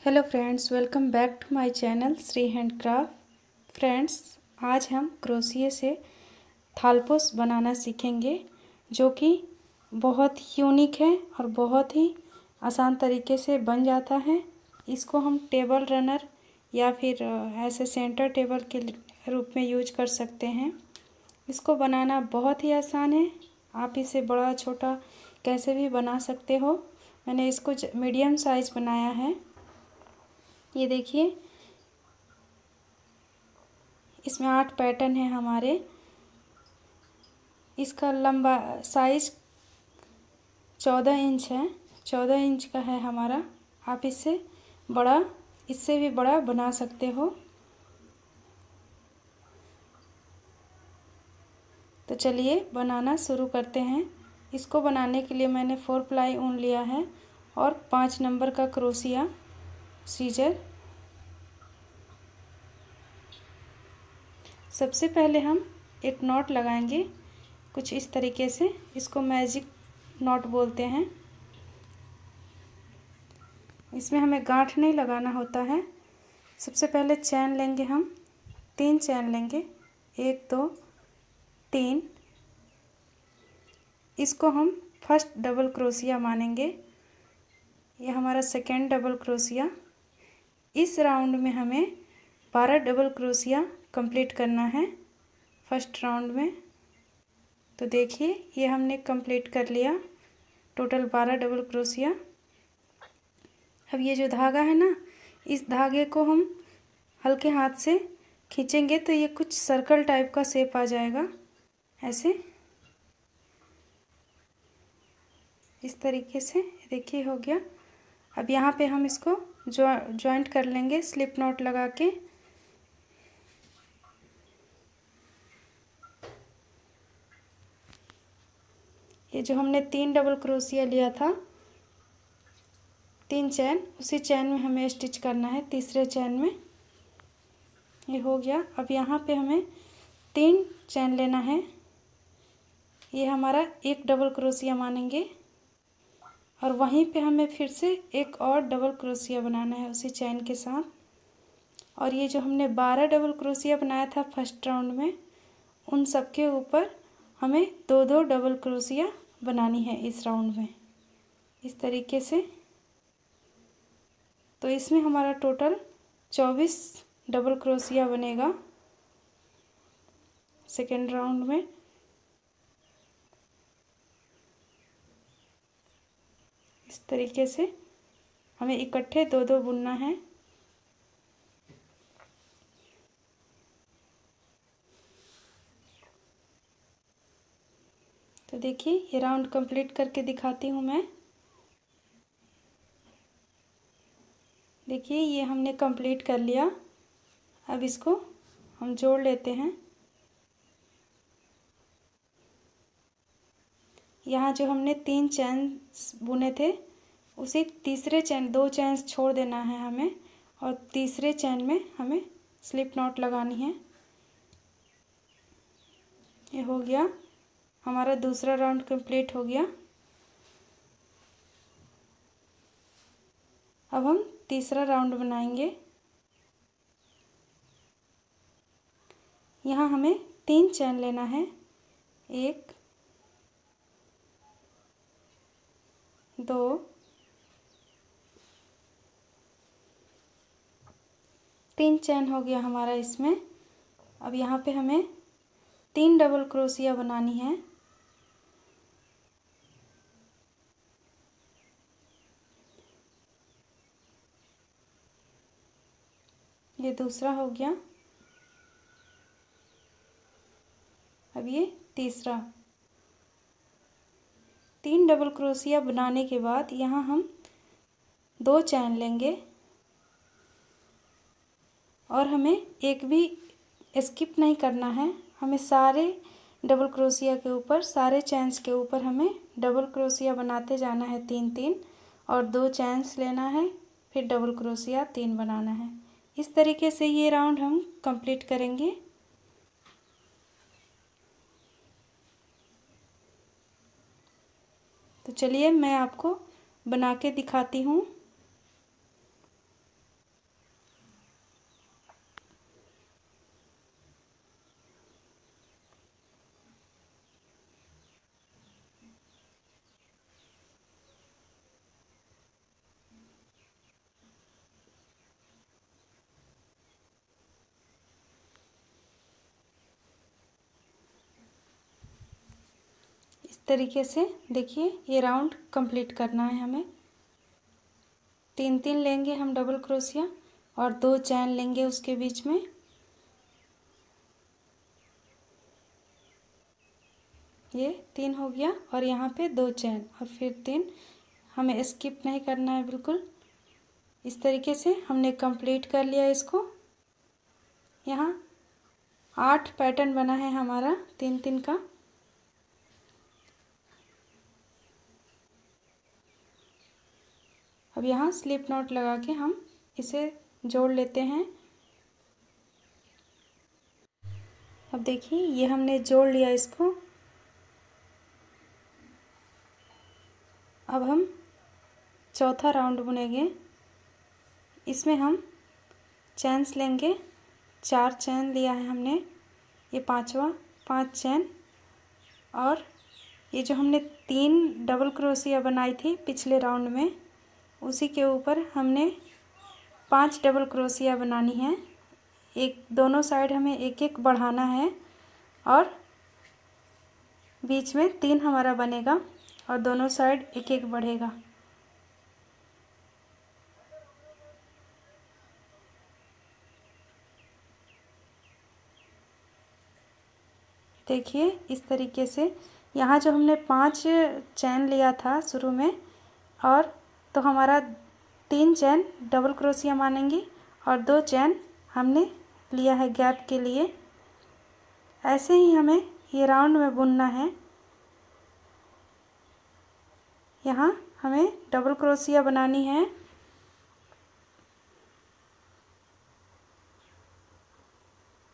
Hello friends, welcome back to my channel Shri handcraft. Friends, आज हम crochet से थालपोस बनाना सीखेंगे, जो कि बहुत यूनिक है और बहुत ही आसान तरीके से बन जाता है। इसको हम टेबल रनर या फिर ऐसे सेंटर टेबल के रूप में यूज कर सकते हैं। इसको बनाना बहुत ही आसान है। आप इसे बड़ा छोटा कैसे भी बना सकते हो। मैंने इसको मीडियम साइज़ बनाया है। ये देखिए, इसमें 8 पैटर्न है हमारे। इसका लंबा साइज 14 इंच है। 14 इंच का है हमारा। आप इससे भी बड़ा बना सकते हो। तो चलिए बनाना शुरू करते हैं। इसको बनाने के लिए मैंने 4 प्लाई ऊन लिया है और 5 नंबर का क्रोशिया सीजर। सबसे पहले हम एक नॉट लगाएंगे कुछ इस तरीके से। इसको मैजिक नॉट बोलते हैं। इसमें हमें गांठ नहीं लगाना होता है। सबसे पहले चैन लेंगे हम, 3 चैन लेंगे, 1 2 3। इसको हम फर्स्ट डबल क्रोशिया मानेंगे। ये हमारा सेकेंड डबल क्रोशिया। इस राउंड में हमें 12 डबल क्रोशिया कंप्लीट करना है फर्स्ट राउंड में। तो देखिए, ये हमने कंप्लीट कर लिया, टोटल 12 डबल क्रोशिया। अब ये जो धागा है ना, इस धागे को हम हल्के हाथ से खींचेंगे तो ये कुछ सर्कल टाइप का शेप आ जाएगा, ऐसे इस तरीके से। देखिए हो गया। अब यहाँ पे हम इसको जॉइंट कर लेंगे स्लिप नॉट लगा के। ये जो हमने 3 डबल क्रोशिया लिया था, 3 चैन, उसी चैन में हमें स्टिच करना है, तीसरे चैन में। ये हो गया। अब यहाँ पे हमें 3 चैन लेना है। ये हमारा एक डबल क्रोशिया मानेंगे और वहीं पे हमें फिर से एक और डबल क्रोशिया बनाना है उसी चैन के साथ। और ये जो हमने 12 डबल क्रोशिया बनाया था फर्स्ट राउंड में, उन सब के ऊपर हमें 2-2 डबल क्रोशिया बनानी है इस राउंड में, इस तरीके से। तो इसमें हमारा टोटल 24 डबल क्रोशिया बनेगा सेकेंड राउंड में। इस तरीके से हमें इकट्ठे 2-2 बुनना है। तो देखिए, ये राउंड कंप्लीट करके दिखाती हूँ मैं। देखिए, ये हमने कंप्लीट कर लिया। अब इसको हम जोड़ लेते हैं। यहाँ जो हमने 3 चैन बुने थे, उसी तीसरे चैन 2 चैन छोड़ देना है हमें, और तीसरे चैन में हमें स्लिप नॉट लगानी है। ये हो गया, हमारा दूसरा राउंड कंप्लीट हो गया। अब हम तीसरा राउंड बनाएंगे। यहाँ हमें 3 चैन लेना है, 1 2 3 चैन हो गया हमारा इसमें। अब यहाँ पे हमें 3 डबल क्रोशिया बनानी है। ये दूसरा हो गया। अब ये तीसरा। 3 डबल क्रोशिया बनाने के बाद यहाँ हम 2 चैन लेंगे और हमें एक भी स्किप नहीं करना है। हमें सारे डबल क्रोशिया के ऊपर, सारे चैन्स के ऊपर हमें डबल क्रोशिया बनाते जाना है, 3-3, और 2 चैन्स लेना है, फिर डबल क्रोशिया 3 बनाना है। इस तरीके से ये राउंड हम कंप्लीट करेंगे। तो चलिए मैं आपको बना के दिखाती हूँ। इस तरीके से देखिए ये राउंड कंप्लीट करना है हमें। 3 लेंगे हम डबल क्रोशिया और 2 चैन लेंगे उसके बीच में। ये 3 हो गया और यहाँ पे 2 चैन और फिर 3। हमें स्किप नहीं करना है बिल्कुल। इस तरीके से हमने कंप्लीट कर लिया इसको। यहाँ 8 पैटर्न बना है हमारा 3 का। अब यहाँ स्लिप नॉट लगा के हम इसे जोड़ लेते हैं। अब देखिए ये हमने जोड़ लिया इसको। अब हम चौथा राउंड बुनेंगे। इसमें हम चैन्स लेंगे। 4 चैन लिया है हमने, ये 5 चैन। और ये जो हमने 3 डबल क्रोशिया बनाई थी पिछले राउंड में, उसी के ऊपर हमने 5 डबल क्रोशिया बनानी है। एक दोनों साइड हमें एक एक बढ़ाना है और बीच में 3 हमारा बनेगा और दोनों साइड एक एक बढ़ेगा। देखिए इस तरीके से यहाँ जो हमने 5 चैन लिया था शुरू में, और तो हमारा 3 चैन डबल क्रोशिया मानेंगी और 2 चैन हमने लिया है गैप के लिए। ऐसे ही हमें ये राउंड में बुनना है। यहाँ हमें डबल क्रोशिया बनानी है।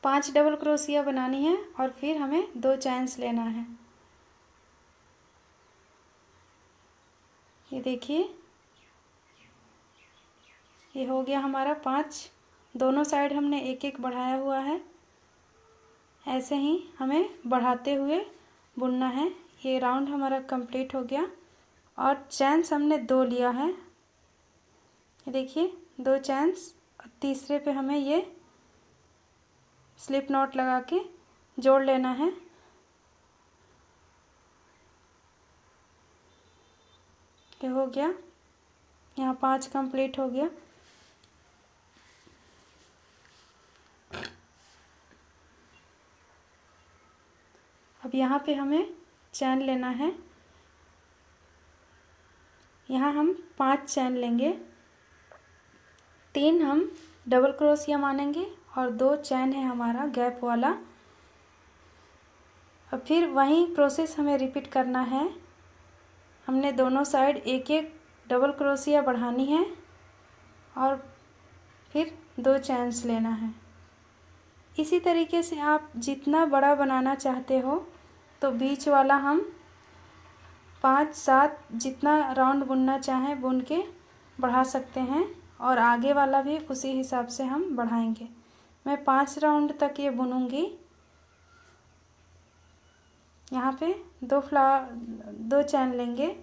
पांच डबल क्रोशिया बनानी है और फिर हमें 2 चैन्स लेना है। ये देखिए ये हो गया हमारा 5। दोनों साइड हमने एक एक बढ़ाया हुआ है। ऐसे ही हमें बढ़ाते हुए बुनना है। ये राउंड हमारा कंप्लीट हो गया और चैन्स हमने 2 लिया है। ये देखिए 2 चैन्स। तीसरे पे हमें ये स्लिप नॉट लगा के जोड़ लेना है। ये हो गया, यहाँ 5 कंप्लीट हो गया। अब यहाँ पे हमें चैन लेना है। यहाँ हम 5 चैन लेंगे, 3 हम डबल क्रोशिया मानेंगे और 2 चैन है हमारा गैप वाला। अब फिर वही प्रोसेस हमें रिपीट करना है। हमने दोनों साइड एक एक डबल क्रोशिया बढ़ानी है और फिर 2 चैन्स लेना है। इसी तरीके से आप जितना बड़ा बनाना चाहते हो तो बीच वाला हम 5-7 जितना राउंड बुनना चाहें बुन के बढ़ा सकते हैं और आगे वाला भी उसी हिसाब से हम बढ़ाएंगे। मैं 5 राउंड तक ये बुनूंगी। यहाँ पे 2 चैन लेंगे।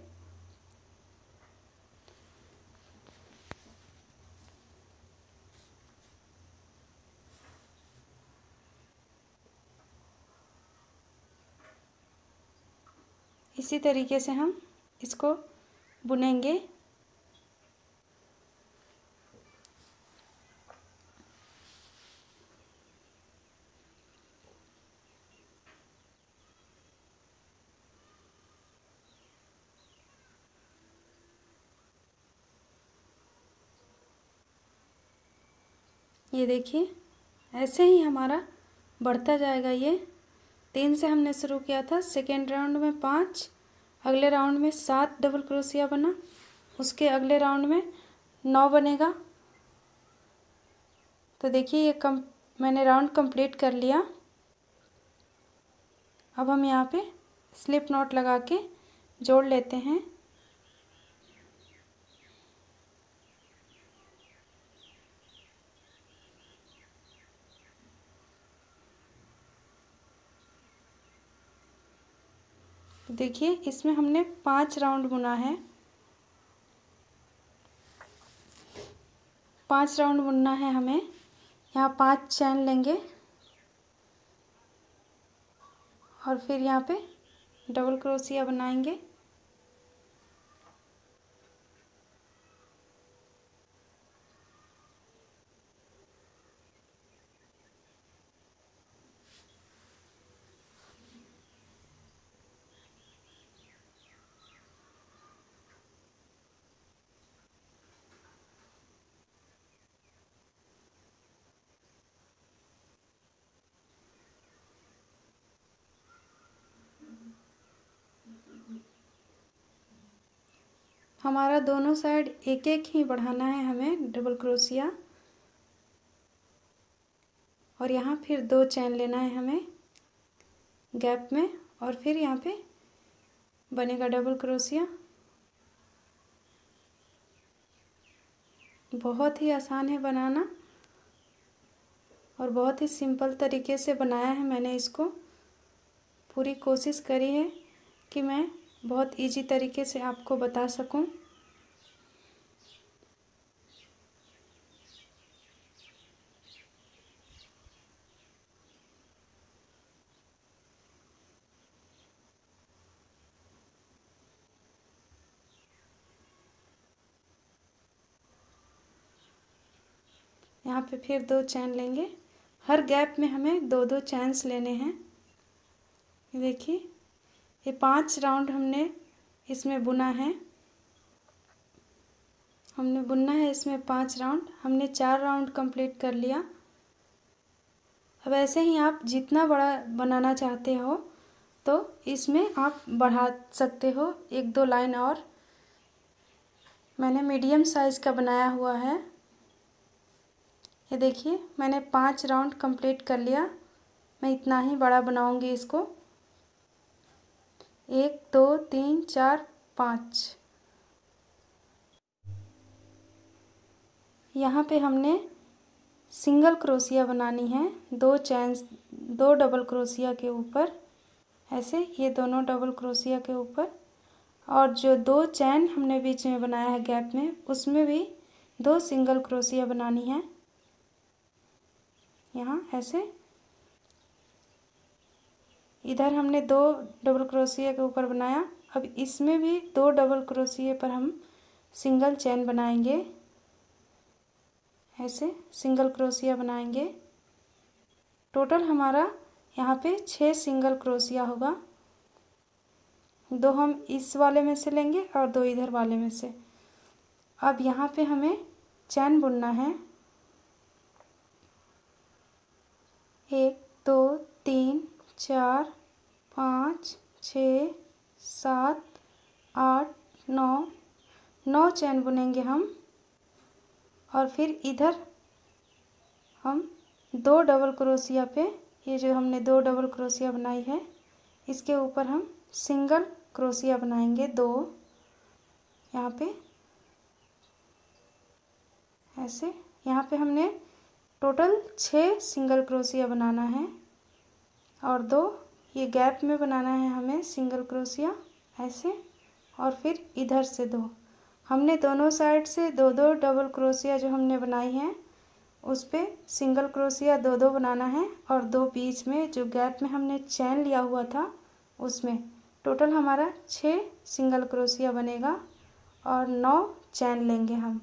इसी तरीके से हम इसको बुनेंगे। ये देखिए ऐसे ही हमारा बढ़ता जाएगा। ये 3 से हमने शुरू किया था। सेकेंड राउंड में 5, अगले राउंड में 7 डबल क्रोशिया बना, उसके अगले राउंड में 9 बनेगा। तो देखिए ये मैंने राउंड कंप्लीट कर लिया। अब हम यहाँ पे स्लिप नॉट लगा के जोड़ लेते हैं। तो देखिए इसमें हमने 5 राउंड बुना है। 5 राउंड बुनना है हमें। यहाँ 5 चैन लेंगे और फिर यहाँ पे डबल क्रोशिया बनाएंगे। हमारा दोनों साइड एक एक ही बढ़ाना है हमें डबल क्रोशिया, और यहाँ फिर 2 चैन लेना है हमें गैप में, और फिर यहाँ पे बनेगा डबल क्रोशिया। बहुत ही आसान है बनाना और बहुत ही सिंपल तरीके से बनाया है मैंने इसको। पूरी कोशिश करी है कि मैं बहुत इजी तरीके से आपको बता सकूं। यहाँ पे फिर 2 चैन लेंगे। हर गैप में हमें 2-2 चैन्स लेने हैं। देखिए ये 5 राउंड हमने इसमें बुना है। हमने बुनना है इसमें 5 राउंड। हमने 4 राउंड कंप्लीट कर लिया। अब ऐसे ही आप जितना बड़ा बनाना चाहते हो तो इसमें आप बढ़ा सकते हो 1-2 लाइन और। मैंने मीडियम साइज़ का बनाया हुआ है। ये देखिए मैंने 5 राउंड कंप्लीट कर लिया। मैं इतना ही बड़ा बनाऊंगी इसको। 1 2 3 4 5। यहाँ पे हमने सिंगल क्रोशिया बनानी है। 2 चैन, 2 डबल क्रोशिया के ऊपर ऐसे, ये दोनों डबल क्रोशिया के ऊपर, और जो 2 चैन हमने बीच में बनाया है गैप में, उसमें भी 2 सिंगल क्रोशिया बनानी है। यहाँ ऐसे इधर हमने 2 डबल क्रोशिया के ऊपर बनाया। अब इसमें भी 2 डबल क्रोशिया पर हम सिंगल चैन बनाएंगे। ऐसे सिंगल क्रोशिया बनाएंगे। टोटल हमारा यहाँ पे 6 सिंगल क्रोशिया होगा। 2 हम इस वाले में से लेंगे और 2 इधर वाले में से। अब यहाँ पे हमें चैन बुनना है। 1 2 3 4 5 6 7 8 9 चैन बुनेंगे हम। और फिर इधर हम 2 डबल क्रोशिया पे, ये जो हमने 2 डबल क्रोशिया बनाई है, इसके ऊपर हम सिंगल क्रोशिया बनाएंगे 2 यहाँ पे ऐसे। यहाँ पे हमने टोटल 6 सिंगल क्रोशिया बनाना है और 2 ये गैप में बनाना है हमें सिंगल क्रोशिया ऐसे, और फिर इधर से 2। हमने दोनों साइड से 2-2 डबल क्रोशिया जो हमने बनाई हैं उस पे सिंगल क्रोशिया 2-2 बनाना है, और 2 बीच में जो गैप में हमने चैन लिया हुआ था उसमें। टोटल हमारा 6 सिंगल क्रोशिया बनेगा और 9 चैन लेंगे हम।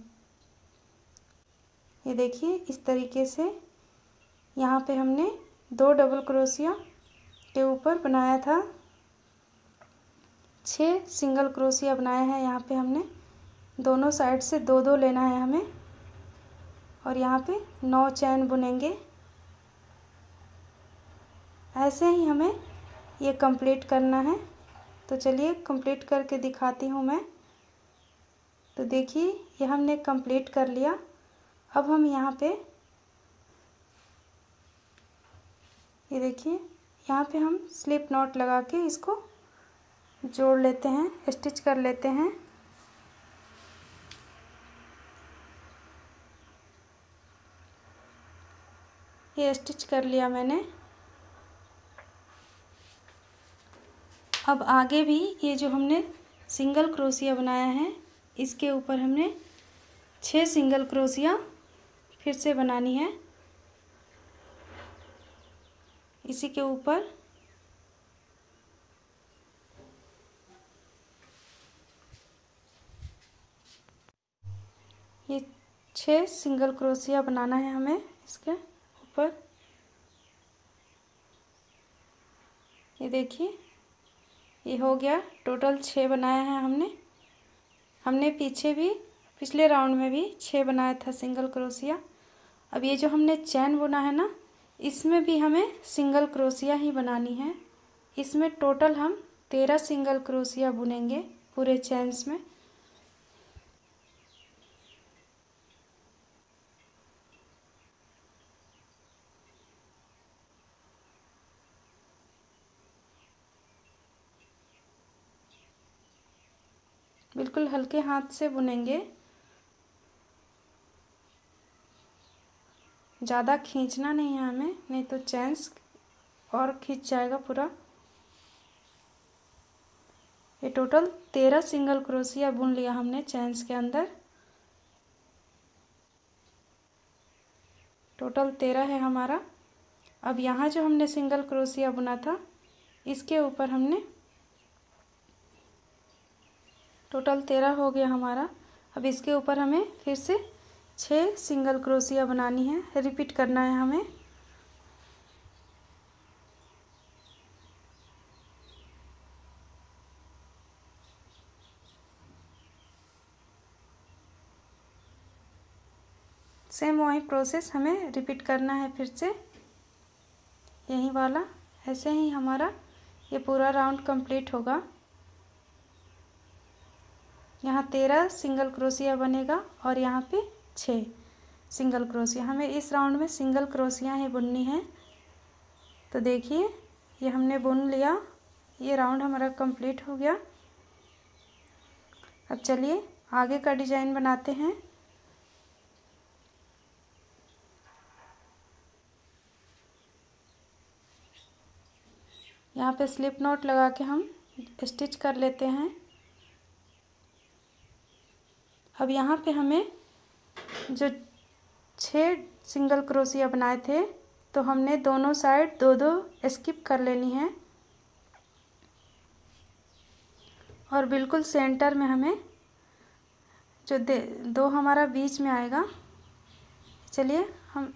ये देखिए इस तरीके से यहाँ पे हमने 2 डबल क्रोशिया के ऊपर बनाया था, 6 सिंगल क्रोशिया बनाया है। यहाँ पे हमने दोनों साइड से 2-2 लेना है हमें, और यहाँ पे 9 चैन बुनेंगे। ऐसे ही हमें ये कंप्लीट करना है। तो चलिए कंप्लीट करके दिखाती हूँ मैं। तो देखिए ये हमने कंप्लीट कर लिया। अब हम यहाँ पे ये देखिए यहाँ पे हम स्लिप नॉट लगा के इसको जोड़ लेते हैं, स्टिच कर लेते हैं। ये स्टिच कर लिया मैंने। अब आगे भी ये जो हमने सिंगल क्रोशिया बनाया है इसके ऊपर हमने 6 सिंगल क्रोशिया फिर से बनानी है। इसी के ऊपर ये 6 सिंगल क्रोशिया बनाना है हमें इसके ऊपर। ये देखिए ये हो गया, टोटल 6 बनाया है हमने पीछे भी पिछले राउंड में भी 6 बनाया था सिंगल क्रोशिया। अब ये जो हमने चैन बुना है ना, इसमें भी हमें सिंगल क्रोशिया ही बनानी है। इसमें टोटल हम 13 सिंगल क्रोशिया बुनेंगे पूरे चैन्स में। बिल्कुल हल्के हाथ से बुनेंगे, ज़्यादा खींचना नहीं है हमें, नहीं तो चैन्स और खींच जाएगा पूरा। ये टोटल 13 सिंगल क्रोशिया बुन लिया हमने चैन्स के अंदर। टोटल 13 है हमारा। अब यहाँ जो हमने सिंगल क्रोशिया बुना था इसके ऊपर हमने टोटल 13 हो गया हमारा। अब इसके ऊपर हमें फिर से 6 सिंगल क्रोशिया बनानी है, रिपीट करना है हमें। सेम वही प्रोसेस हमें रिपीट करना है फिर से, यही वाला। ऐसे ही हमारा ये पूरा राउंड कंप्लीट होगा। यहाँ 13 सिंगल क्रोशिया बनेगा और यहाँ पे 6 सिंगल क्रोशिया। हमें इस राउंड में सिंगल क्रोशिया ही बुननी है। तो देखिए ये हमने बुन लिया, ये राउंड हमारा कंप्लीट हो गया। अब चलिए आगे का डिज़ाइन बनाते हैं। यहाँ पे स्लिप नॉट लगा के हम स्टिच कर लेते हैं। अब यहाँ पे हमें जो 6 सिंगल क्रोशिया बनाए थे तो हमने दोनों साइड 2-2 स्किप कर लेनी है और बिल्कुल सेंटर में हमें जो 2 हमारा बीच में आएगा, चलिए हम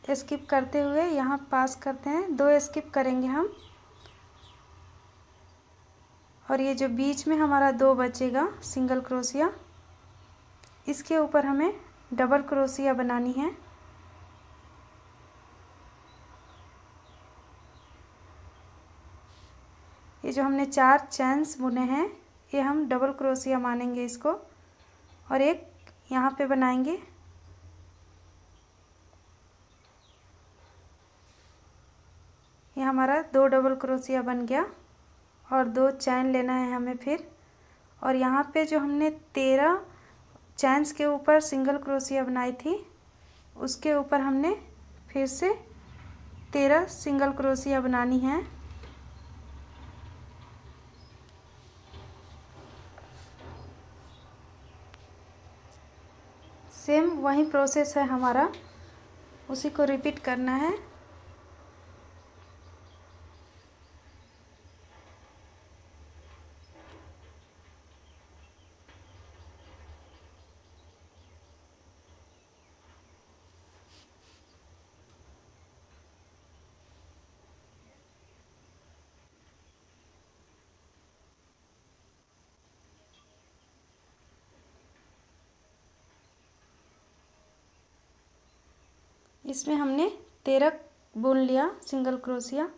स्किप करते हुए यहाँ पास करते हैं, 2 स्किप करेंगे हम। और ये जो बीच में हमारा 2 बचेगा सिंगल क्रोशिया, इसके ऊपर हमें डबल क्रोशिया बनानी है। ये जो हमने 4 चैन्स बुने हैं ये हम डबल क्रोशिया मानेंगे इसको, और एक यहाँ पे बनाएंगे। ये हमारा 2 डबल क्रोशिया बन गया और 2 चैन लेना है हमें फिर। और यहाँ पे जो हमने 13 चैन्स के ऊपर सिंगल क्रोशिया बनाई थी उसके ऊपर हमने फिर से 13 सिंगल क्रोशिया बनानी है। सेम वही प्रोसेस है हमारा, उसी को रिपीट करना है। इसमें हमने 13 बुन लिया सिंगल क्रोशिया,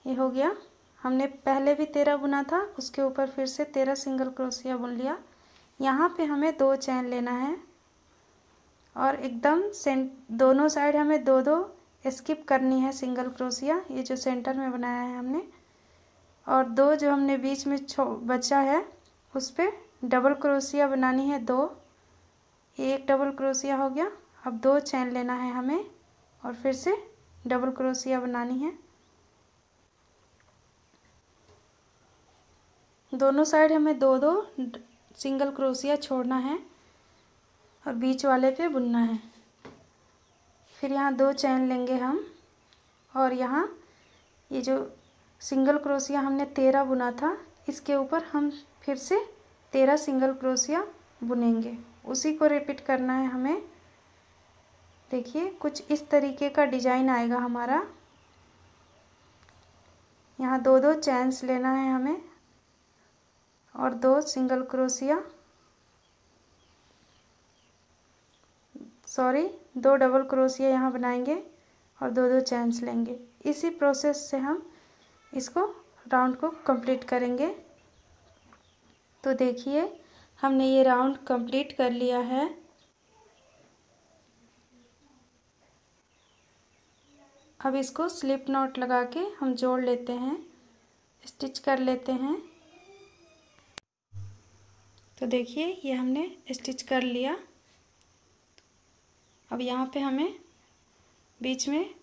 ये हो गया। हमने पहले भी 13 बुना था, उसके ऊपर फिर से 13 सिंगल क्रोशिया बुन लिया। यहाँ पे हमें 2 चैन लेना है और एकदम दोनों साइड हमें 2-2 स्किप करनी है सिंगल क्रोशिया, ये जो सेंटर में बनाया है हमने। और 2 जो हमने बीच में बचा है उस पर डबल क्रोशिया बनानी है 2। एक डबल क्रोशिया हो गया। अब 2 चैन लेना है हमें और फिर से डबल क्रोशिया बनानी है। दोनों साइड हमें 2-2 सिंगल क्रोशिया छोड़ना है और बीच वाले पे बुनना है। फिर यहाँ 2 चैन लेंगे हम और यहाँ ये जो सिंगल क्रोशिया हमने 13 बुना था इसके ऊपर हम फिर से 13 सिंगल क्रोशिया बुनेंगे। उसी को रिपीट करना है हमें। देखिए कुछ इस तरीके का डिजाइन आएगा हमारा। यहाँ 2-2 चैन्स लेना है हमें और 2 single crochet, sorry 2 double crochet यहाँ बनाएंगे और 2-2 चैन्स लेंगे। इसी प्रोसेस से हम इसको राउंड को कंप्लीट करेंगे। तो देखिए हमने ये राउंड कंप्लीट कर लिया है। अब इसको स्लिप नॉट लगा के हम जोड़ लेते हैं, स्टिच कर लेते हैं। तो देखिए ये हमने स्टिच कर लिया। अब यहाँ पे हमें बीच में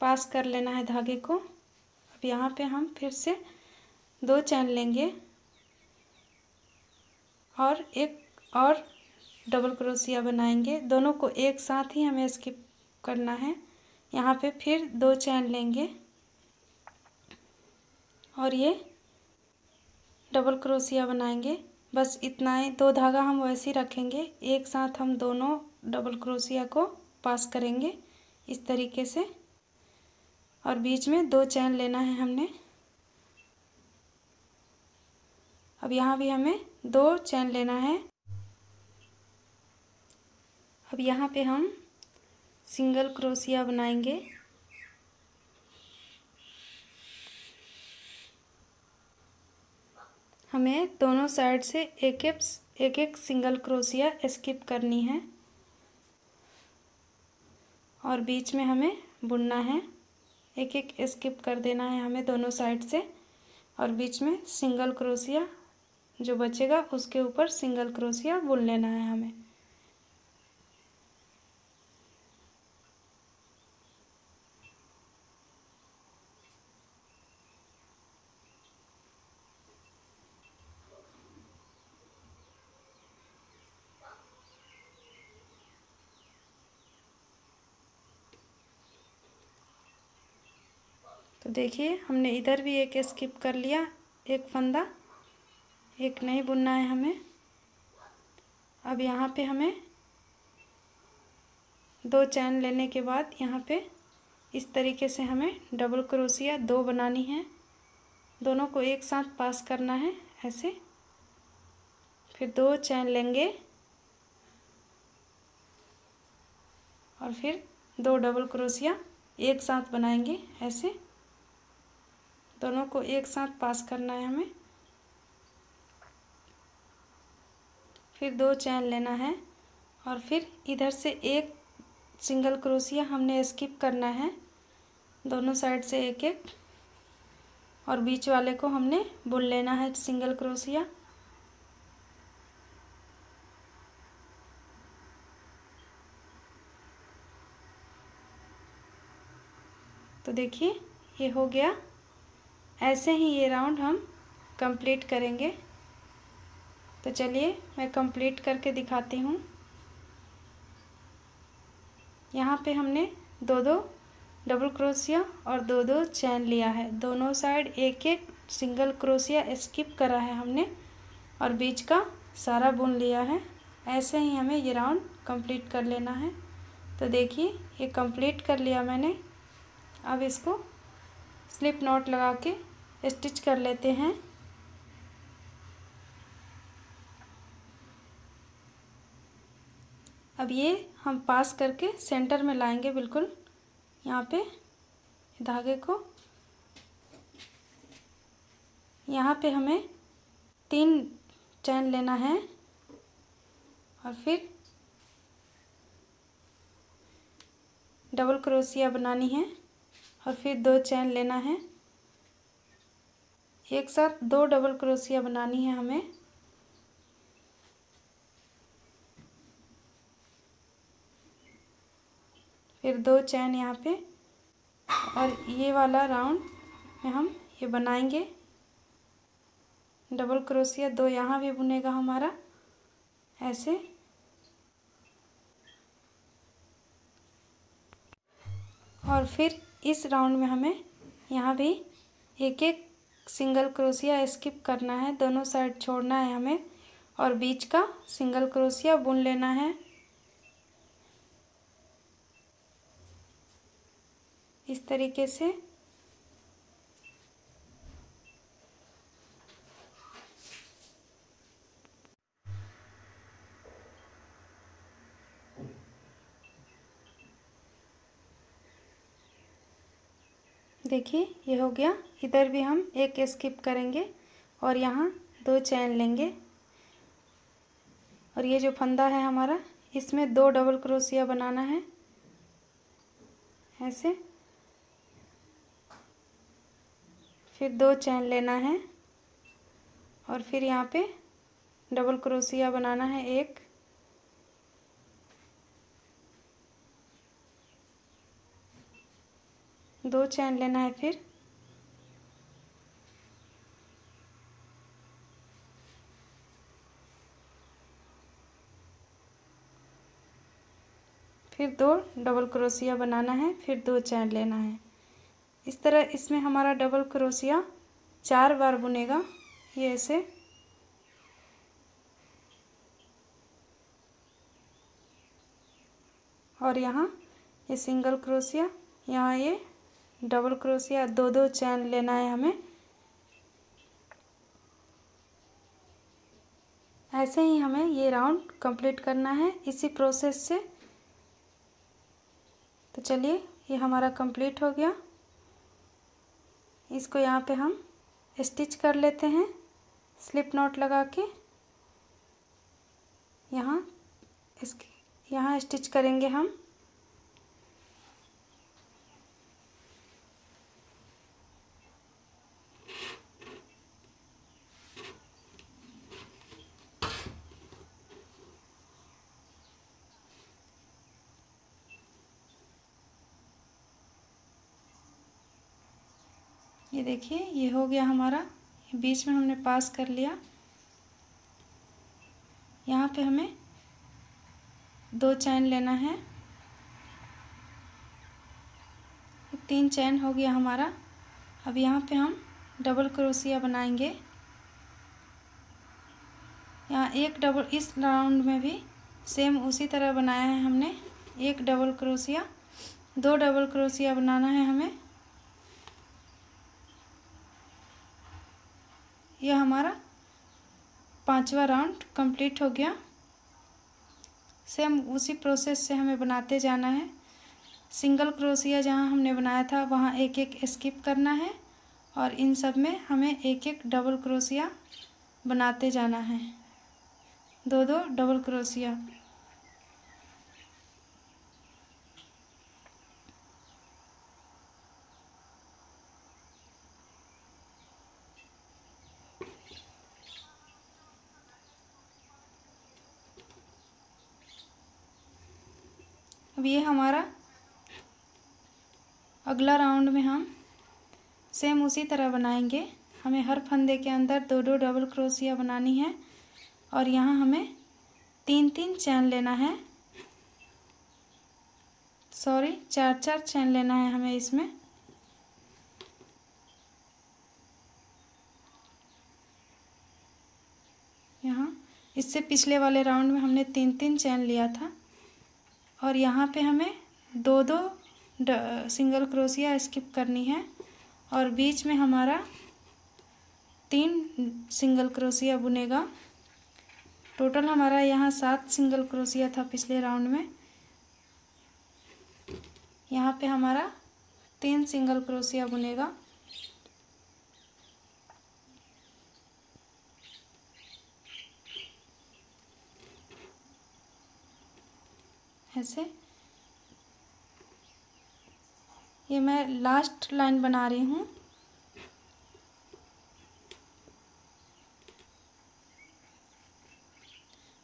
पास कर लेना है धागे को। अब यहाँ पे हम फिर से 2 चैन लेंगे और एक और डबल क्रोशिया बनाएंगे। दोनों को एक साथ ही हमें स्किप करना है। यहाँ पे फिर 2 चैन लेंगे और ये डबल क्रोशिया बनाएंगे। बस इतना ही, 2 धागा हम वैसे ही रखेंगे। एक साथ हम दोनों डबल क्रोशिया को पास करेंगे इस तरीके से और बीच में 2 चैन लेना है हमने। अब यहाँ भी हमें 2 चैन लेना है। अब यहाँ पे हम सिंगल क्रोशिया बनाएंगे। हमें दोनों साइड से एक एक सिंगल क्रोशिया स्किप करनी है और बीच में हमें बुनना है। एक एक स्किप कर देना है हमें दोनों साइड से और बीच में सिंगल क्रोशिया जो बचेगा उसके ऊपर सिंगल क्रोशिया बुन लेना है हमें। तो देखिए हमने इधर भी एक स्किप कर लिया, एक फंदा, एक नहीं बुनना है हमें। अब यहाँ पे हमें 2 चैन लेने के बाद यहाँ पे इस तरीके से हमें डबल क्रोशिया 2 बनानी है। दोनों को एक साथ पास करना है ऐसे। फिर 2 चैन लेंगे और फिर 2 डबल क्रोशिया एक साथ बनाएंगे ऐसे। दोनों को एक साथ पास करना है हमें। फिर 2 चैन लेना है और फिर इधर से एक सिंगल क्रोशिया हमने स्किप करना है दोनों साइड से एक एक और बीच वाले को हमने बुन लेना है सिंगल क्रोशिया। तो देखिए ये हो गया। ऐसे ही ये राउंड हम कंप्लीट करेंगे। तो चलिए मैं कंप्लीट करके दिखाती हूँ। यहाँ पे हमने 2-2 डबल क्रोशिया और 2-2 चैन लिया है। दोनों साइड एक एक सिंगल क्रोशिया स्किप करा है हमने और बीच का सारा बुन लिया है। ऐसे ही हमें ये राउंड कंप्लीट कर लेना है। तो देखिए ये कंप्लीट कर लिया मैंने। अब इसको स्लिप नॉट लगा के स्टिच कर लेते हैं। अब ये हम पास करके सेंटर में लाएंगे बिल्कुल यहाँ पे धागे को। यहाँ पे हमें 3 चैन लेना है और फिर डबल क्रोशिया बनानी है और फिर 2 चैन लेना है। एक साथ 2 डबल क्रोशिया बनानी है हमें। फिर 2 चैन यहाँ पे और ये वाला राउंड में हम ये बनाएंगे डबल क्रोशिया। 2 यहाँ भी बुनेगा हमारा ऐसे। और फिर इस राउंड में हमें यहाँ भी एक एक सिंगल क्रोशिया स्किप करना है, दोनों साइड छोड़ना है हमें और बीच का सिंगल क्रोशिया बुन लेना है इस तरीके से। देखिए ये हो गया। इधर भी हम एक स्किप करेंगे और यहाँ 2 चैन लेंगे और ये जो फंदा है हमारा इसमें 2 डबल क्रोशिया बनाना है ऐसे, फिर 2 चैन लेना है और फिर यहाँ पे डबल क्रोशिया बनाना है एक, दो चैन लेना है, फिर 2 डबल क्रोशिया बनाना है, फिर 2 चैन लेना है। इस तरह इसमें हमारा डबल क्रोशिया 4 बार बुनेगा ये ऐसे। और यहाँ ये सिंगल क्रोशिया, यहाँ ये डबल क्रोशिया, 2 चैन लेना है हमें। ऐसे ही हमें ये राउंड कंप्लीट करना है इसी प्रोसेस से। तो चलिए ये हमारा कंप्लीट हो गया। इसको यहाँ पे हम स्टिच कर लेते हैं स्लिप नॉट लगा के। यहाँ स्टिच करेंगे हम। ये देखिए ये हो गया हमारा, बीच में हमने पास कर लिया। यहाँ पे हमें 2 चैन लेना है, 3 चैन हो गया हमारा। अब यहाँ पे हम डबल क्रोशिया बनाएंगे। यहाँ एक डबल, इस राउंड में भी सेम उसी तरह बनाया है हमने, एक डबल क्रोशिया, 2 डबल क्रोशिया बनाना है हमें। यह हमारा 5वां राउंड कंप्लीट हो गया। सेम उसी प्रोसेस से हमें बनाते जाना है। सिंगल क्रोशिया जहाँ हमने बनाया था वहाँ एक एक स्किप करना है और इन सब में हमें एक एक डबल क्रोशिया बनाते जाना है, 2 डबल क्रोशिया। अब ये हमारा अगला राउंड में हम सेम उसी तरह बनाएंगे। हमें हर फंदे के अंदर 2 डबल क्रोशिया बनानी है और यहाँ हमें 3 चैन लेना है, सॉरी 4 चैन लेना है हमें इसमें। यहाँ इससे पिछले वाले राउंड में हमने 3 चैन लिया था और यहाँ पे हमें 2 सिंगल क्रोशिया स्किप करनी है और बीच में हमारा 3 सिंगल क्रोशिया बुनेगा। टोटल हमारा यहाँ 7 सिंगल क्रोशिया था पिछले राउंड में। यहाँ पे हमारा 3 सिंगल क्रोशिया बुनेगा। ऐसे ये मैं लास्ट लाइन बना रही हूँ।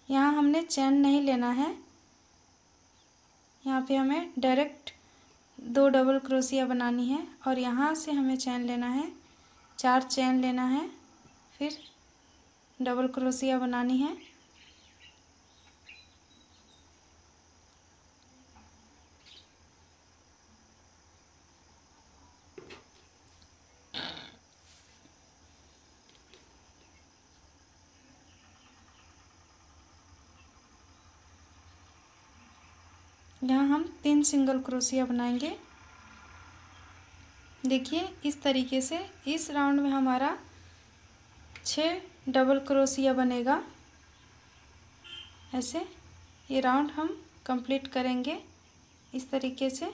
यहाँ हमने चैन नहीं लेना है, यहाँ पे हमें डायरेक्ट 2 डबल क्रोशिया बनानी है और यहाँ से हमें चैन लेना है, 4 चैन लेना है, फिर डबल क्रोशिया बनानी है। यहाँ हम 3 सिंगल क्रोशिया बनाएंगे। देखिए इस तरीके से इस राउंड में हमारा 6 डबल क्रोशिया बनेगा। ऐसे ये राउंड हम कंप्लीट करेंगे इस तरीके से।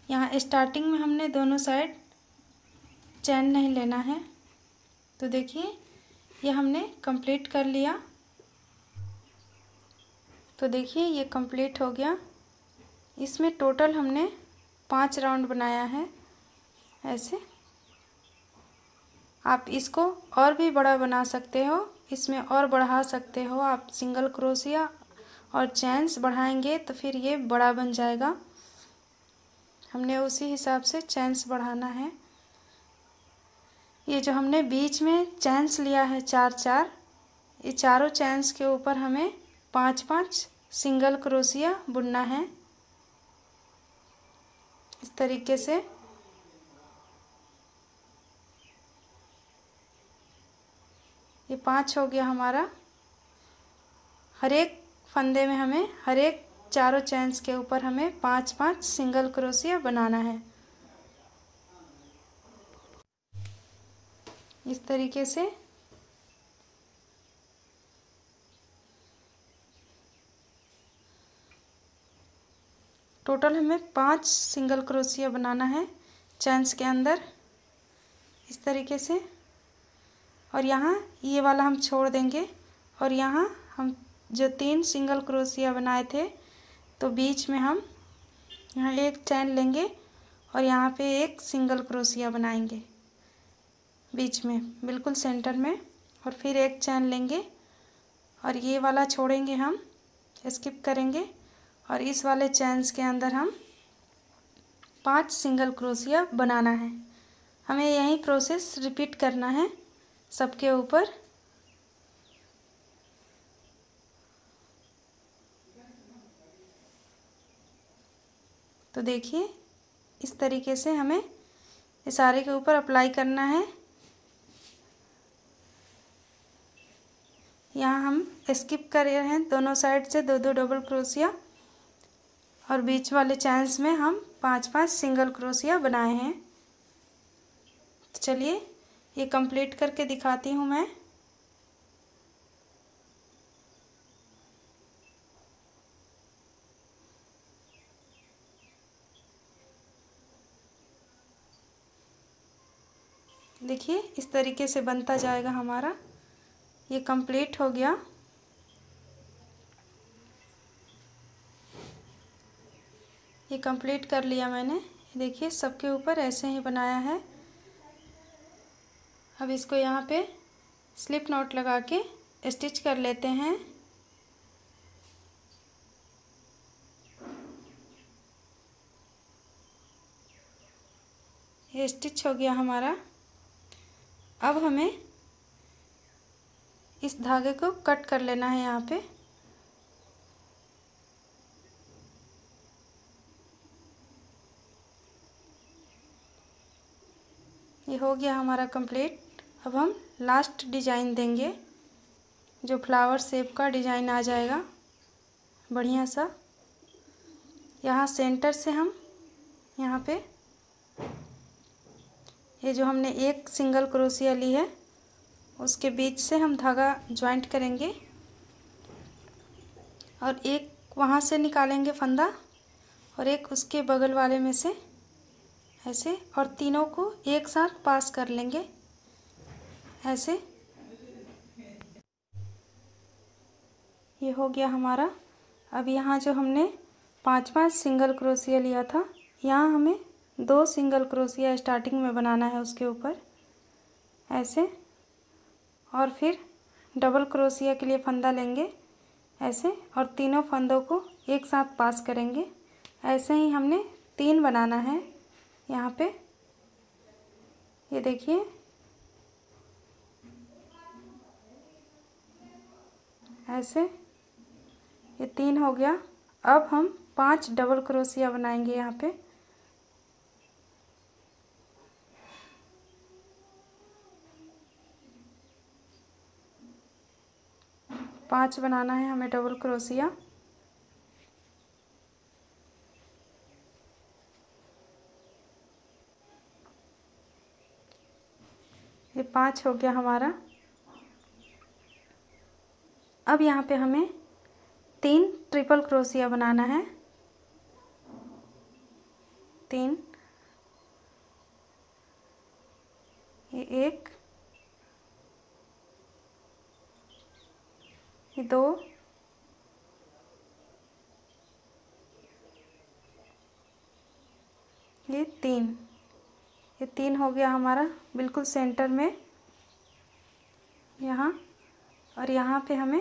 यहाँ स्टार्टिंग में हमने दोनों साइड चैन नहीं लेना है। तो देखिए ये हमने कंप्लीट कर लिया। तो देखिए ये कंप्लीट हो गया। इसमें टोटल हमने 5 राउंड बनाया है। ऐसे आप इसको और भी बड़ा बना सकते हो, इसमें और बढ़ा सकते हो आप। सिंगल क्रोशिया और चैन्स बढ़ाएंगे तो फिर ये बड़ा बन जाएगा। हमने उसी हिसाब से चैन्स बढ़ाना है। ये जो हमने बीच में चैन्स लिया है 4-4, ये चारों चैन्स के ऊपर हमें 5-5 सिंगल क्रोशिया बुनना है इस तरीके से। ये 5 हो गया हमारा। हर एक फंदे में हमें हर एक चारों चैन्स के ऊपर हमें 5-5 सिंगल क्रोशिया बनाना है इस तरीके से। टोटल हमें 5 सिंगल क्रोशिया बनाना है चैन्स के अंदर इस तरीके से। और यहाँ ये वाला हम छोड़ देंगे और यहाँ हम जो 3 सिंगल क्रोशिया बनाए थे तो बीच में हम यहाँ एक चैन लेंगे और यहाँ पे एक सिंगल क्रोशिया बनाएंगे बीच में बिल्कुल सेंटर में। और फिर एक चैन लेंगे और ये वाला छोड़ेंगे, हम स्किप करेंगे और इस वाले चैन्स के अंदर हम 5 सिंगल क्रोशिया बनाना है। हमें यही प्रोसेस रिपीट करना है सबके ऊपर। तो देखिए इस तरीके से हमें इस सारे के ऊपर अप्लाई करना है। यहाँ हम स्किप कर रहे हैं दोनों साइड से 2-2 डबल क्रोशिया और बीच वाले चैन्स में हम 5-5 सिंगल क्रोशिया बनाए हैं। तो चलिए ये कंप्लीट करके दिखाती हूँ मैं। देखिए इस तरीके से बनता जाएगा हमारा। ये कंप्लीट हो गया। ये कंप्लीट कर लिया मैंने। देखिए सबके ऊपर ऐसे ही बनाया है। अब इसको यहाँ पे स्लिप नॉट लगा के स्टिच कर लेते हैं। ये स्टिच हो गया हमारा। अब हमें इस धागे को कट कर लेना है यहाँ पे। ये हो गया हमारा कंप्लीट। अब हम लास्ट डिजाइन देंगे जो फ्लावर शेप का डिजाइन आ जाएगा बढ़िया सा। यहाँ सेंटर से हम यहाँ पे ये जो हमने एक सिंगल क्रोशिया ली है उसके बीच से हम धागा ज्वाइंट करेंगे और एक वहाँ से निकालेंगे फंदा और एक उसके बगल वाले में से ऐसे, और तीनों को एक साथ पास कर लेंगे ऐसे। ये हो गया हमारा। अब यहाँ जो हमने 5-5 सिंगल क्रोशिया लिया था, यहाँ हमें 2 सिंगल क्रोशिया स्टार्टिंग में बनाना है उसके ऊपर ऐसे, और फिर डबल क्रोशिया के लिए फंदा लेंगे ऐसे और तीनों फंदों को एक साथ पास करेंगे। ऐसे ही हमने 3 बनाना है यहाँ पे। ये देखिए ऐसे ये 3 हो गया। अब हम 5 डबल क्रोशिया बनाएंगे यहाँ पे। 5 बनाना है हमें डबल क्रोशिया। 5 हो गया हमारा। अब यहाँ पे हमें 3 ट्रिपल क्रोशिया बनाना है। 3, ये 1, ये 2, ये 3। ये 3 हो गया हमारा बिल्कुल सेंटर में यहाँ। और यहाँ पे हमें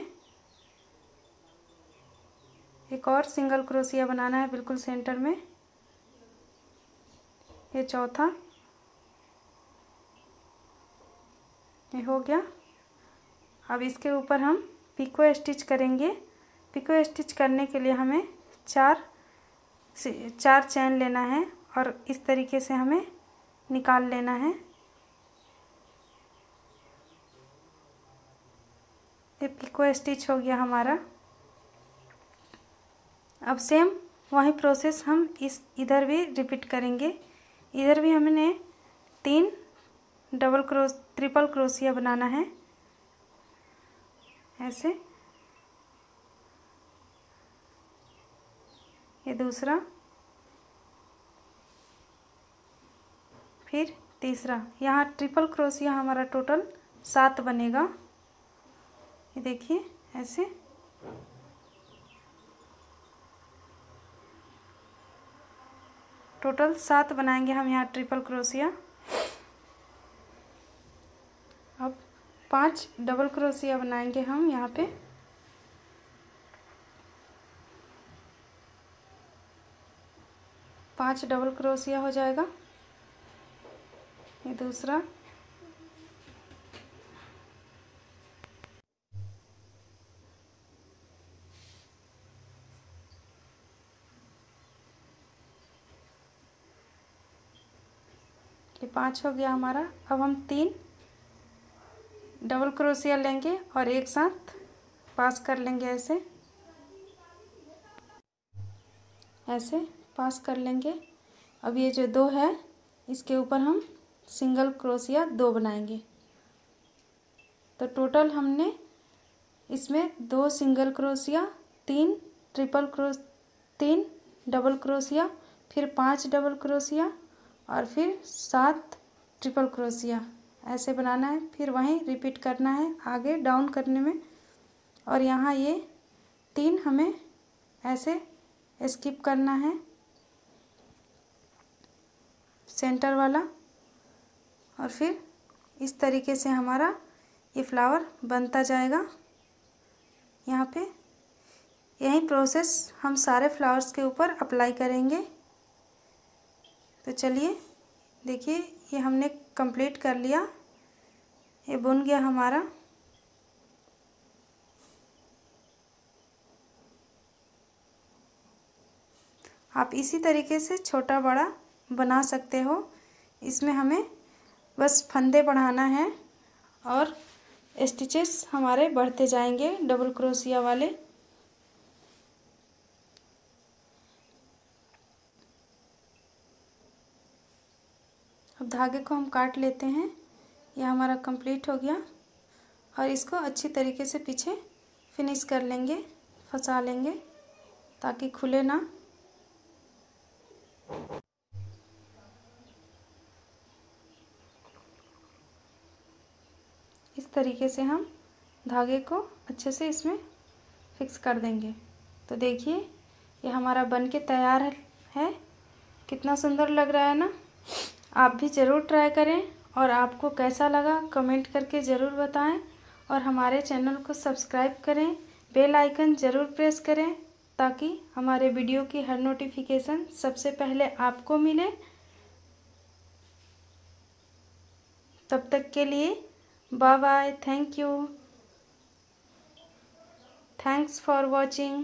एक और सिंगल क्रोशिया बनाना है बिल्कुल सेंटर में। ये चौथा, ये हो गया। अब इसके ऊपर हम पिको स्टिच करेंगे। पिको स्टिच करने के लिए हमें 4 चैन लेना है और इस तरीके से हमें निकाल लेना है। ये पिको स्टिच हो गया हमारा। अब सेम वही प्रोसेस हम इधर भी रिपीट करेंगे। इधर भी हमने 3 ट्रिपल क्रोशिया बनाना है ऐसे। ये दूसरा, फिर तीसरा। यहाँ ट्रिपल क्रोशिया हमारा टोटल 7 बनेगा। ये देखिए ऐसे। टोटल 7 बनाएंगे हम यहाँ ट्रिपल क्रोशिया। अब 5 डबल क्रोशिया बनाएंगे हम यहाँ पे। पाँच डबल क्रोशिया हो जाएगा। ये दूसरा, ये 5 हो गया हमारा। अब हम 3 डबल क्रोशिया लेंगे और एक साथ पास कर लेंगे ऐसे। ऐसे पास कर लेंगे। अब ये जो 2 है इसके ऊपर हम सिंगल क्रोशिया 2 बनाएंगे। तो टोटल हमने इसमें 2 सिंगल क्रोशिया, 3 डबल क्रोशिया, फिर 5 डबल क्रोशिया और फिर 7 ट्रिपल क्रोशिया ऐसे बनाना है। फिर वहीं रिपीट करना है आगे डाउन करने में। और यहाँ ये 3 हमें ऐसे स्किप करना है सेंटर वाला। और फिर इस तरीके से हमारा ये फ्लावर बनता जाएगा। यहाँ पे यही प्रोसेस हम सारे फ्लावर्स के ऊपर अप्लाई करेंगे। तो चलिए देखिए, ये हमने कंप्लीट कर लिया। ये बुन गया हमारा। आप इसी तरीके से छोटा बड़ा बना सकते हो। इसमें हमें बस फंदे बढ़ाना है और स्टिचेस हमारे बढ़ते जाएंगे डबल क्रोशिया वाले। अब धागे को हम काट लेते हैं। यह हमारा कंप्लीट हो गया। और इसको अच्छी तरीके से पीछे फिनिश कर लेंगे, फंसा लेंगे ताकि खुले ना। इस तरीके से हम धागे को अच्छे से इसमें फिक्स कर देंगे। तो देखिए ये हमारा बन के तैयार है। कितना सुंदर लग रहा है ना। आप भी ज़रूर ट्राई करें और आपको कैसा लगा कमेंट करके ज़रूर बताएं। और हमारे चैनल को सब्सक्राइब करें, बेल आइकन ज़रूर प्रेस करें ताकि हमारे वीडियो की हर नोटिफिकेशन सबसे पहले आपको मिले। तब तक के लिए bye bye. Thank you. Thanks for watching.